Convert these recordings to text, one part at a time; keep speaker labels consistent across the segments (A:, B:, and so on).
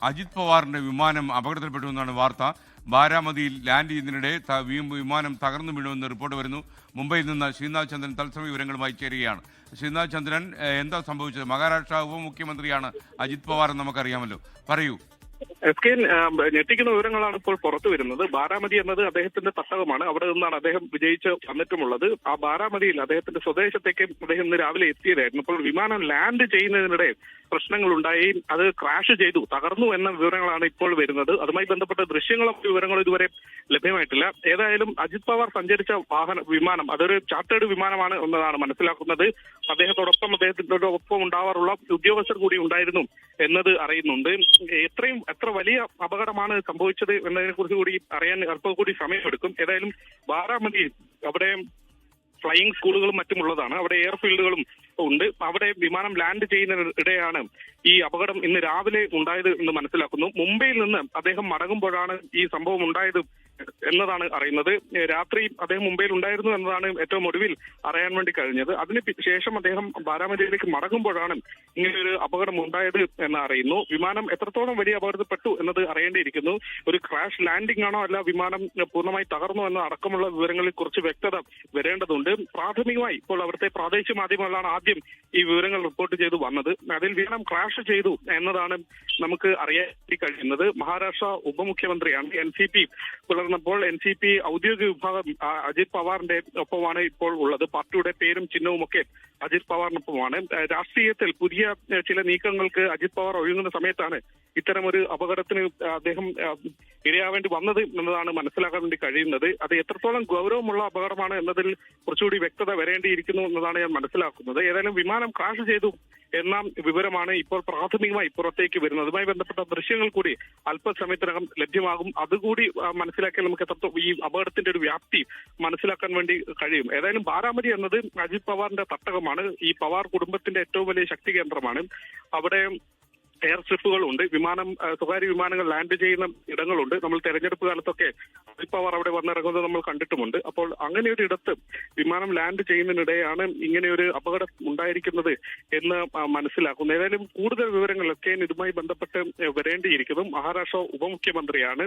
A: അജിത് പവാറിന്റെ വിമാനം അപകടത്തിൽപ്പെട്ടു എന്നാണ് വാർത്ത. ബാരാമതിയിൽ ലാൻഡ് ചെയ്യുന്നതിനിടെ വിമാനം തകർന്നു വീഴുമെന്ന് റിപ്പോർട്ട് വരുന്നു. മുംബൈയിൽ നിന്ന് ശ്രീനാഥ് ചന്ദ്രൻ തത്സമയ വിവരങ്ങളുമായി ചേരുകയാണ്. ശ്രീനാഥ് ചന്ദ്രൻ, എന്താ സംഭവിച്ചത്? മഹാരാഷ്ട്ര ഉപമുഖ്യമന്ത്രിയാണ് അജിത് പവാർ എന്ന് നമുക്കറിയാമല്ലോ, പറയൂ.
B: എസ്.കെ. ഞെട്ടിക്കുന്ന വിവരങ്ങളാണ് ഇപ്പോൾ പുറത്തു വരുന്നത്. ബാരാമതി എന്നത് അദ്ദേഹത്തിന്റെ തട്ടകമാണ്. അവിടെ നിന്നാണ് അദ്ദേഹം വിജയിച്ച് വന്നിട്ടുമുള്ളത്. ആ ബാരാമതിയിൽ അദ്ദേഹത്തിന്റെ സ്വദേശത്തേക്ക് അദ്ദേഹം ഇന്ന് രാവിലെ എത്തിയതായിരുന്നു. അപ്പോൾ വിമാനം ലാൻഡ് ചെയ്യുന്നതിനിടെ പ്രശ്നങ്ങളുണ്ടായി, അത് ക്രാഷ് ചെയ്തു, തകർന്നു എന്ന വിവരങ്ങളാണ് ഇപ്പോൾ വരുന്നത്. അതുമായി ബന്ധപ്പെട്ട ദൃശ്യങ്ങളും വിവരങ്ങളും ഇതുവരെ ലഭ്യമായിട്ടില്ല. ഏതായാലും അജിത് പവാർ സഞ്ചരിച്ച വിമാനം അതൊരു ചാർട്ടേഡ് വിമാനമാണ് എന്നതാണ് മനസ്സിലാക്കുന്നത്. അദ്ദേഹത്തിന്റെ ഒപ്പം ഉണ്ടാവാറുള്ള ഉദ്യോഗസ്ഥർ കൂടി ഉണ്ടായിരുന്നു എന്നത് അറിയുന്നുണ്ട്. എത്ര വലിയ അപകടമാണ് സംഭവിച്ചത് എന്നതിനെ കുറിച്ച് കൂടി അറിയാൻ അല്പം കൂടി സമയമെടുക്കും. ഏതായാലും ബാരാമതി അവിടെ ഫ്ലൈയിങ് സ്കൂളുകളും മറ്റുമുള്ളതാണ്. അവിടെ എയർഫീൽഡുകളും ഉണ്ട്. അവിടെ വിമാനം ലാൻഡ് ചെയ്യുന്നതിനിടെയാണ് ഈ അപകടം ഇന്ന് രാവിലെ ഉണ്ടായത് എന്ന് മനസ്സിലാക്കുന്നു. മുംബൈയിൽ നിന്ന് അദ്ദേഹം മടങ്ങുമ്പോഴാണ് ഈ സംഭവം ഉണ്ടായത് എന്നതാണ് അറിയുന്നത്. രാത്രി അദ്ദേഹം മുംബൈയിൽ ഉണ്ടായിരുന്നു എന്നതാണ് ഏറ്റവും ഒടുവിൽ അറിയാൻ വേണ്ടി കഴിഞ്ഞത്. അതിന് ശേഷം അദ്ദേഹം ബാരാമതിയിലേക്ക് മടങ്ങുമ്പോഴാണ് ഇങ്ങനെയൊരു അപകടം ഉണ്ടായത് എന്ന് അറിയുന്നു. വിമാനം എത്രത്തോളം വലിയ അപകടത്തിൽപ്പെട്ടു എന്നത് അറിയേണ്ടിയിരിക്കുന്നു. ഒരു ക്രാഷ് ലാൻഡിംഗ് ആണോ അല്ല വിമാനം പൂർണ്ണമായി തകർന്നു എന്ന അടക്കമുള്ള വിവരങ്ങളിൽ കുറച്ച് വ്യക്തത വരേണ്ടതുണ്ട്. പ്രാഥമികമായി ഇപ്പോൾ അവിടുത്തെ പ്രാദേശിക മാധ്യമങ്ങളാണ് ആദ്യം ഈ വിവരങ്ങൾ റിപ്പോർട്ട് ചെയ്തു വന്നത്. അതിൽ വിമാനം ക്രാഷ് ചെയ്തു എന്നതാണ് നമുക്ക് അറിയാൻ കഴിയുന്നത്. മഹാരാഷ്ട്ര ഉപമുഖ്യമന്ത്രിയാണ്. NCP പുലർന്നപ്പോൾ NCP ഔദ്യോഗിക വിഭാഗം അജിത് പവാറിന്റെ ഒപ്പമാണ് ഇപ്പോൾ ഉള്ളത്. പാർട്ടിയുടെ പേരും ചിഹ്നവും ഒക്കെ അജിത് പവാറിനൊപ്പമാണ്. രാഷ്ട്രീയത്തിൽ പുതിയ ചില നീക്കങ്ങൾക്ക് അജിത് പവാർ ഒഴുകുന്ന സമയത്താണ് ഇത്തരമൊരു അപകടത്തിന് അദ്ദേഹം ഇരയാവേണ്ടി വന്നത് എന്നതാണ് മനസ്സിലാക്കാൻ വേണ്ടി കഴിയുന്നത്. അത് എത്രത്തോളം ഗൗരവമുള്ള അപകടമാണ് എന്നതിൽ കുറച്ചുകൂടി വ്യക്തത വരേണ്ടിയിരിക്കുന്നു എന്നതാണ് ഞാൻ മനസ്സിലാക്കുന്നത്. ഏതായാലും വിമാനം ക്രാഷ് ചെയ്തു എന്ന വിവരമാണ് ഇപ്പോൾ പ്രാഥമികമായി പുറത്തേക്ക് വരുന്നത്. അതുമായി ബന്ധപ്പെട്ട ദൃശ്യങ്ങൾ കൂടി അല്പസമയത്തിനകം ലഭ്യമാകും. അതുകൂടി മനസ്സിലാക്കിയാൽ നമുക്ക് ഈ അപകടത്തിന്റെ ഒരു വ്യാപ്തി മനസ്സിലാക്കാൻ വേണ്ടി കഴിയും. ഏതായാലും ബാരാമതി എന്നത് അജിത് പവാറിന്റെ തട്ടകമാണ്. ഈ പവാർ കുടുംബത്തിന്റെ ഏറ്റവും വലിയ ശക്തി കേന്ദ്രമാണ്. അവിടെ എയർ സ്ട്രിപ്പുകളുണ്ട്. സ്വകാര്യ വിമാനങ്ങൾ ലാൻഡ് ചെയ്യുന്ന ഇടങ്ങളുണ്ട്. നമ്മൾ തെരഞ്ഞെടുപ്പ് കാലത്തൊക്കെ അജിത് പവാർ അവിടെ വന്നിറങ്ങുന്നത് നമ്മൾ കണ്ടിട്ടുമുണ്ട്. അപ്പോൾ അങ്ങനെ ഒരു ഇടത്ത് വിമാനം ലാൻഡ് ചെയ്യുന്നതിനിടെയാണ് ഇങ്ങനെയൊരു അപകടം ഉണ്ടായിരിക്കുന്നത് എന്ന് മനസ്സിലാക്കുന്നു. ഏതായാലും കൂടുതൽ വിവരങ്ങളൊക്കെ ഇതുമായി ബന്ധപ്പെട്ട് വരേണ്ടിയിരിക്കുന്നു. മഹാരാഷ്ട്ര ഉപമുഖ്യമന്ത്രിയാണ്.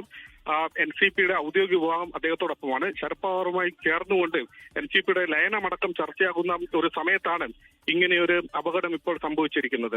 B: NCPയുടെ ഔദ്യോഗിക വിഭാഗം അദ്ദേഹത്തോടൊപ്പമാണ്. ശരത് പവാറുമായി ചേർന്നുകൊണ്ട് NCPയുടെ ലയനമടക്കം ചർച്ചയാകുന്ന ഒരു സമയത്താണ് ഇങ്ങനെയൊരു അപകടം ഇപ്പോൾ സംഭവിച്ചിരിക്കുന്നത്.